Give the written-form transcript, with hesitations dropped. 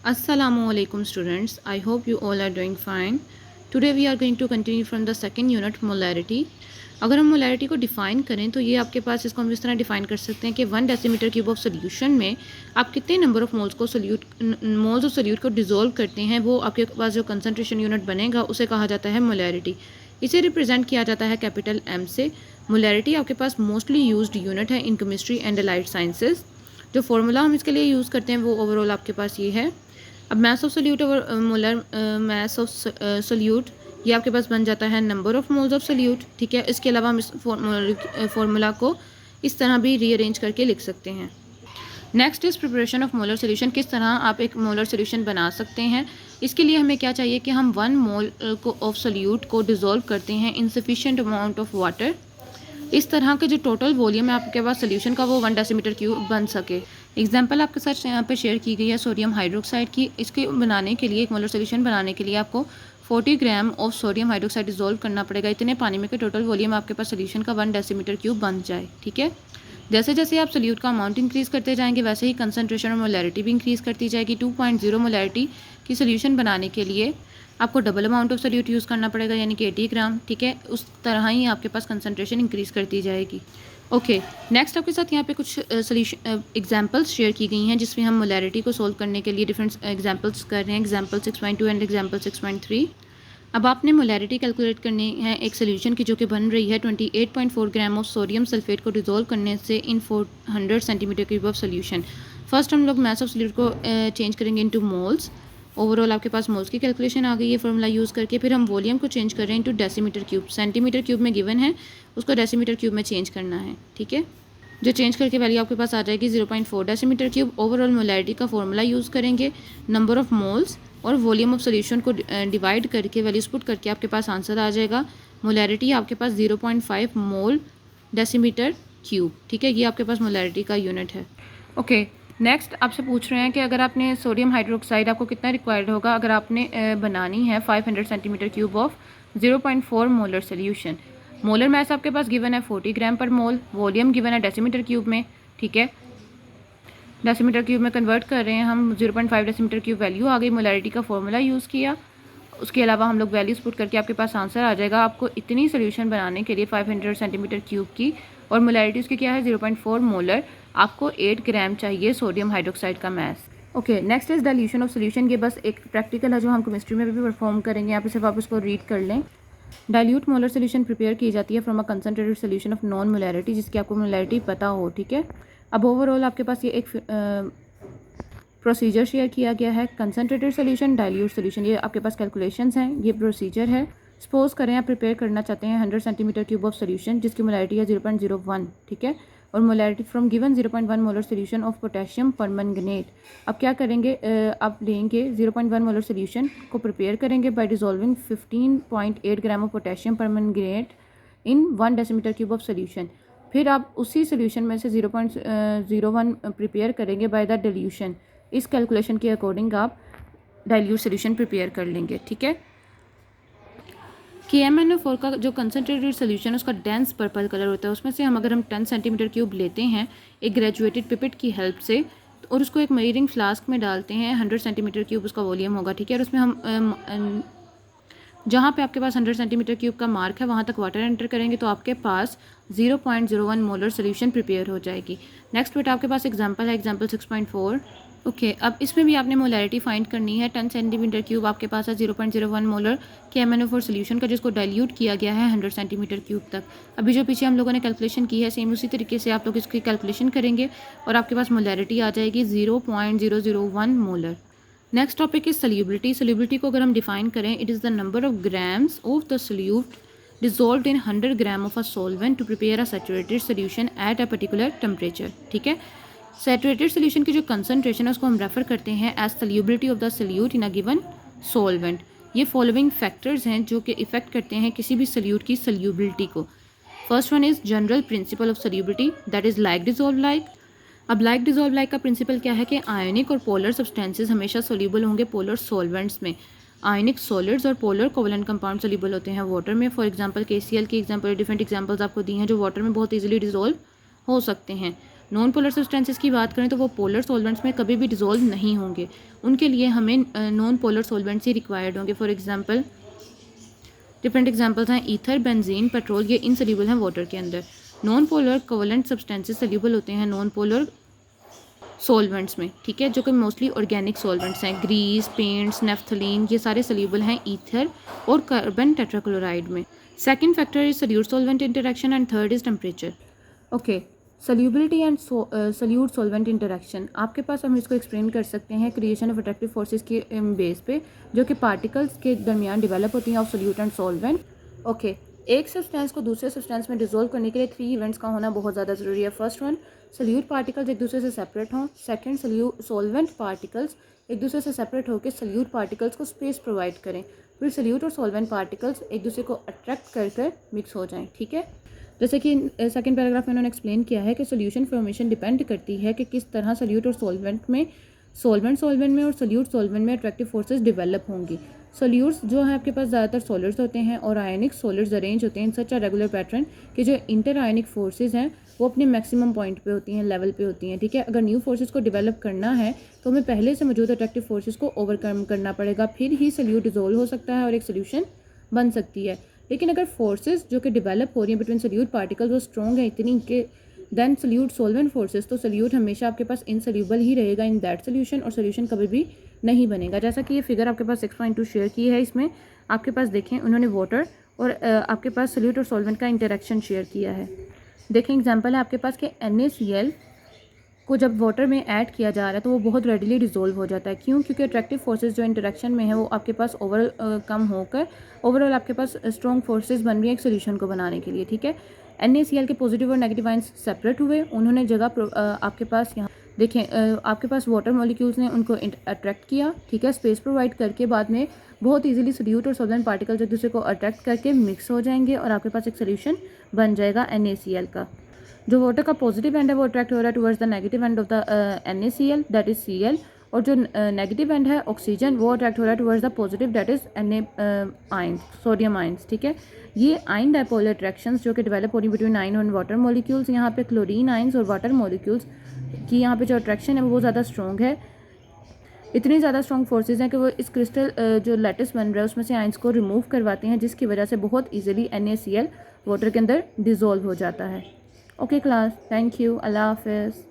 Assalamualaikum students. I hope you all are doing fine. Today we are going to continue from the second unit molarity. अगर हम molarity को define करें तो ये आपके पास इसको हम इस तरह डिफ़ाइन कर सकते हैं कि 1 डेसीमीटर क्यूब ऑफ सोल्यूशन में आप कितने number of moles of solute को डिज़ोल्व करते हैं, वो आपके पास जो कंसनट्रेशन यूनिट बनेगा उसे कहा जाता है मोलैरिटी। इसे रिप्रेजेंट किया जाता है कैपिटल M से। मोलैरिटी आपके पास मोस्टली यूज्ड यूनिट है in chemistry and allied sciences. जो फार्मूला हम इसके लिए यूज़ करते हैं वो ओवरऑल आपके पास ये है। अब मास ऑफ सोल्यूट और मोलर मास ऑफ सोल्यूट ये आपके पास बन जाता है number of moles of solute. ठीक है, इसके अलावा हम इस फार्मूला को इस तरह भी रीअरेंज करके लिख सकते हैं। Next is preparation of molar solution. किस तरह आप एक मोलर सोल्यूशन बना सकते हैं, इसके लिए हमें क्या चाहिए कि हम 1 मोल ऑफ सोल्यूट को डिज़ोल्व करते हैं इन सफिशिएंट अमाउंट ऑफ वाटर। इस तरह के जो टोटल वॉल्यूम है आपके पास सोल्यूशन का वो 1 डेसीमीटर क्यूब बन सके। एग्जांपल आपके साथ यहाँ पे शेयर की गई है सोडियम हाइड्रोक्साइड की। इसके बनाने के लिए, एक मोलर सोल्यूशन बनाने के लिए आपको 40 gram of sodium hydroxide dissolve करना पड़ेगा। इतने पानी में के टोटल वॉल्यूम आपके पास सोल्यूशन का 1 डेसीमीटर क्यूब बन जाए। ठीक है, जैसे जैसे आप सोल्यूट का अमाउंट इंक्रीज़ करते जाएंगे वैसे ही कंसनट्रेशन और मोलैरिटी भी इंक्रीज़ करती जाएगी। 2.0 मोलैरिटी की सोल्यूशन बनाने के लिए आपको double amount of solute use करना पड़ेगा, यानी कि 80 ग्राम। ठीक है, उस तरह ही आपके पास कंसनट्रेशन इंक्रीज़ करती जाएगी। ओके, नेक्स्ट आपके साथ यहाँ पे कुछ सोल्यूशन एग्जांपल्स शेयर की गई हैं जिसमें हम मोलैरिटी को सोल्व करने के लिए डिफरेंट एग्जांपल्स कर रहे हैं। Example 6.2 and example 6.3। अब आपने मोलैरिटी कैलकुलेट करनी है एक सोल्यूशन की जो कि बन रही है 28.4 ग्राम ऑफ सोडियम सल्फेट को डिज़ोल्व करने से इन 400 centimetre cube of solution. First हम लोग मास ऑफ सोल्यूट को चेंज करेंगे इनटू मोल्स। ओवरऑल आपके पास मोल्स की कैलकुलेशन आ गई है फॉर्मूला यूज़ करके। फिर हम वॉल्यूम को चेंज कर रहे हैं into decimetre cube. Centimetre cube में गिवन है, उसको डेसीमीटर क्यूब में चेंज करना है। ठीक है, जो चेंज करके वैल्यू आपके पास आ जाएगी 0.4 डेसीमीटर क्यूब। ओवरऑल मोलैरिटी का फॉर्मूला यूज़ करेंगे, नंबर ऑफ मोल्स और वॉल्यूम ऑफ सोल्यूशन को डिवाइड करके वैल्यूज पुट करके आपके पास आंसर आ जाएगा। मोलैरिटी आपके पास 0.5 मोल डेसीमीटर क्यूब। ठीक है, ये आपके पास मोलैरिटी का यूनिट है। ओके, नेक्स्ट आपसे पूछ रहे हैं कि अगर आपने सोडियम हाइड्रोक्साइड आपको कितना रिक्वायर्ड होगा अगर आपने बनानी है 500 centimetre cube of 0.4 molar solution. Molar mass आपके पास गिवन है 40 ग्राम पर मोल, वॉल्यूम गिवन है डेसीमीटर क्यूब में। ठीक है, डेसीमीटर क्यूब में कन्वर्ट कर रहे हैं हम, 0.5 डेसीमीटर क्यूब वैल्यू आ गई। मोलैरिटी का फॉर्मूला यूज़ किया, उसके अलावा हम लोग वैल्यूज पुट करके आपके पास आंसर आ जाएगा। आपको इतनी सोल्यूशन बनाने के लिए 500 सेंटीमीटर क्यूब की, और मोलैरिटी उसकी क्या है 0.4 मोलर। आपको 8 ग्राम चाहिए सोडियम हाइड्रोक्साइड का मास। Okay, next is dilution of solution. ये बस एक प्रैक्टिकल है जो हम केमिस्ट्री में भी परफॉर्म करेंगे। आप इसे वापस को रीड कर लें। डाइल्यूट मोलर सोल्यूशन प्रिपेयर की जाती है from a concentrated solution of non molarity, जिसकी आपको मोलैरिटी पता हो। ठीक है, अब ओवरऑल आपके पास ये एक प्रोसीजर शेयर किया गया है। कंसनट्रेटेड सोल्यूशन, डाइल्यूट सोल्यूशन, ये आपके पास कैलकुलेशंस हैं, ये प्रोसीजर है। सपोज करें आप प्रिपेयर करना चाहते हैं 100 सेंटीमीटर क्यूब ऑफ सोल्यूशन जिसकी मोलैरिटी है 0.01। ठीक है, और molarity from given 0.1 molar solution of potassium permanganate. अब क्या करेंगे, आप लेंगे 0.1 मोलर सोल्यूशन को प्रिपेयर करेंगे by dissolving 15.8 gram of potassium permanganate in 1 decimetre cube of solution. फिर आप उसी सोल्यूशन में से 0.01 प्रिपेयर करेंगे बाय द डिल्यूशन। इस कैलकुलेशन के अकॉर्डिंग आप डाइल्यूट सोल्यूशन प्रिपेयर कर लेंगे। ठीक है, KMnO4 का जो कंसनट्रेटेड सोल्यूशन है उसका डेंस पर्पल कलर होता है। उसमें से अगर हम 10 सेंटीमीटर क्यूब लेते हैं एक ग्रेजुएटेड पिपेट की हेल्प से और उसको एक मेजरिंग फ्लास्क में डालते हैं, 100 सेंटीमीटर क्यूब उसका वॉल्यूम होगा। ठीक है, और उसमें हम जहाँ पे आपके पास 100 सेंटीमीटर क्यूब का मार्क है वहाँ तक वाटर एंटर करेंगे तो आपके पास 0.01 मोलर सोल्यूशन प्रिपेयर हो जाएगी। नेक्स्ट बेटा आपके पास एग्जांपल है, एग्जांपल 6.4। ओके, अब इसमें भी आपने मोलैरिटी फाइंड करनी है। 10 सेंटीमीटर क्यूब आपके पास है 0.01 मोलर KMnO4 सोल्यूशन का, जिसको डाइल्यूट किया गया है 100 सेंटीमीटर क्यूब तक। अभी जो पीछे हम लोगों ने कैलकुलेशन की है सेम उसी तरीके से आप लोग इसकी कैलकुलेशन करेंगे और आपके पास मोलैरिटी आ जाएगी 0.001 molar. Next topic is solubility. Solubility को अगर हम डिफाइन करें, it is the number of grams of the solute dissolved in 100 gram of a solvent to prepare a saturated solution at a particular temperature. ठीक है, saturated solution की जो concentration है उसको हम रेफर करते हैं as solubility of the solute in a given solvent. ये फॉलोइंग फैक्टर्स हैं जो कि इफेक्ट करते हैं किसी भी सोल्यूट की सल्यूबिलिटी को। First one is general principle of solubility, that is like dissolve like. अब लाइक डिजोल्व लाइक का प्रिंसिपल क्या है कि आयनिक और पोलर सब्सटेंसेस हमेशा सोल्यूबल होंगे पोलर सॉल्वेंट्स में। आयनिक सॉलिड्स और पोलर कोवलेंट कंपाउंड सोल्यूबल होते हैं वाटर में। फॉर एग्जांपल KCl की एग्जांपल, डिफरेंट एग्जांपल्स आपको दी हैं जो वाटर में बहुत इजीली डिजोल्व हो सकते हैं। नॉन पोलर सब्सटेंसेस की बात करें तो वो पोलर सॉल्वेंट्स में कभी भी डिज़ोल्व नहीं होंगे, उनके लिए हमें नॉन पोलर सॉल्वेंट्स ही रिक्वायर्ड होंगे। फॉर एग्जांपल डिफरेंट एग्जांपल्स हैं ईथर, बेंजीन, पेट्रोल, ये इनसोल्यूबल हैं वाटर के अंदर। Non polar covalent substances soluble होते हैं नॉन पोलर सॉल्वेंट्स में, ठीक है, जो कि मोस्टली ऑर्गेनिक सॉल्वेंट्स हैं। ग्रीस, पेंट्स, नेफ्थलीन, ये सारे सोल्यूबल हैं ईथर और कार्बन टेट्राक्लोराइड में। Second factor is solute solvent interaction and third is temperature. Okay, solubility and solute solvent interaction आपके पास हम इसको एक्सप्लेन कर सकते हैं क्रिएशन ऑफ अट्रैक्टिव फोर्सेस के बेस पे, जो कि पार्टिकल्स के दरमियान डेवलप होती हैं of solute and solvent. Okay, एक सब्सटेंस को दूसरे सब्सटेंस में डिसॉल्व करने के लिए 3 इवेंट्स का होना बहुत ज़्यादा ज़रूरी है। फर्स्ट वन, सोल्यूट पार्टिकल्स एक दूसरे से सेपरेट हों। सेकंड, सॉल्वेंट पार्टिकल्स एक दूसरे से सेपरेट होकर सोल्यूट पार्टिकल्स को स्पेस प्रोवाइड करें। फिर सोल्यूट और सॉल्वेंट पार्टिकल्स एक दूसरे को अट्रैक्ट कर मिक्स हो जाएं, ठीक है। जैसे कि सेकंड पैराग्राफ में उन्होंने एक्सप्लेन किया है कि सोल्यूशन फॉर्मेशन डिपेंड करती है कि किस तरह सोल्यूट और सॉल्वेंट में और सोल्वेंट में अट्रैक्टिव फोर्सेस डेवलप होंगी। सोल्यूट्स जो है आपके पास ज़्यादातर सॉलिड्स होते हैं और आयनिक सॉलिड्स अरेंज होते हैं इन सच अ रेगुलर पैटर्न कि जो इंटर आयनिक फोर्सेस हैं वो अपने मैक्सिमम पॉइंट पे होती हैं, लेवल पे होती हैं, ठीक है। अगर न्यू फोर्सेस को डेवलप करना है तो हमें पहले से मौजूद अट्रैक्टिव फोर्सेस को ओवरकम करना पड़ेगा, फिर ही सोल्यूट डिसॉल्व हो सकता है और एक सोल्यूशन बन सकती है। लेकिन अगर फोर्सेस जो कि डेवलप हो रही हैं बिटवीन सोल्यूट पार्टिकल्स वो स्ट्रॉन्ग है इतनी कि देन सोल्यूट सॉल्वेंट फोर्सेस, तो सोल्यूट हमेशा आपके पास इनसोल्यूबल ही रहेगा इन दैट सोल्यूशन और सोल्यूशन कभी भी नहीं बनेगा। जैसा कि ये फिगर आपके पास 6.2 शेयर की है, इसमें आपके पास देखें उन्होंने वाटर और आपके पास सोल्यूट और सॉल्वेंट का इंटरेक्शन शेयर किया है। देखें एग्जांपल है आपके पास कि NaCl को जब वाटर में ऐड किया जा रहा है तो वो बहुत रेडिली डिसॉल्व हो जाता है। क्यों? क्योंकि अट्रैक्टिव फोर्सेस जो इंटरेक्शन में है वो आपके पास कम होकर ओवरऑल आपके पास स्ट्रॉन्ग फोर्सेस बन रही है एक सोल्यूशन को बनाने के लिए, ठीक है। NaCl के पॉजिटिव और नेगेटिव आयंस सेपरेट हुए, उन्होंने जगह आपके पास यहाँ देखें आपके पास वाटर मॉलिक्यूल्स ने उनको अट्रैक्ट किया, ठीक है, स्पेस प्रोवाइड करके बाद में बहुत इजीली सोल्यूट और सॉल्वेंट पार्टिकल्स एक दूसरे को अट्रैक्ट करके मिक्स हो जाएंगे और आपके पास एक सोल्यूशन बन जाएगा NaCl का। जो वाटर का पॉजिटिव एंड है वो अट्रैक्ट हो रहा है towards the negative end of the NaCl that is Cl, और जो नेगेटिव एंड है ऑक्सीजन वो अट्रैक्ट हो रहा है towards the positive that is ion, sodium ions, ठीक है। ये आयन डायपोलर अट्रैक्शंस जो कि डेवलप हो रही between ion and water molecules, यहाँ पे क्लोरीन आयंस और वाटर मॉलिक्यूल्स की यहाँ पे जो अट्रैक्शन है वो ज़्यादा स्ट्रॉन्ग है। इतनी ज़्यादा स्ट्रॉन्ग फोर्सेज हैं कि वो इस क्रिस्टल जो लैटिस बन रहा है उसमें से आयंस को रिमूव करवाते हैं, जिसकी वजह से बहुत ईजिली NaCl वाटर के अंदर डिज़ोल्व हो जाता है। ओके क्लास, थैंक यू, अल्लाह हाफिज़।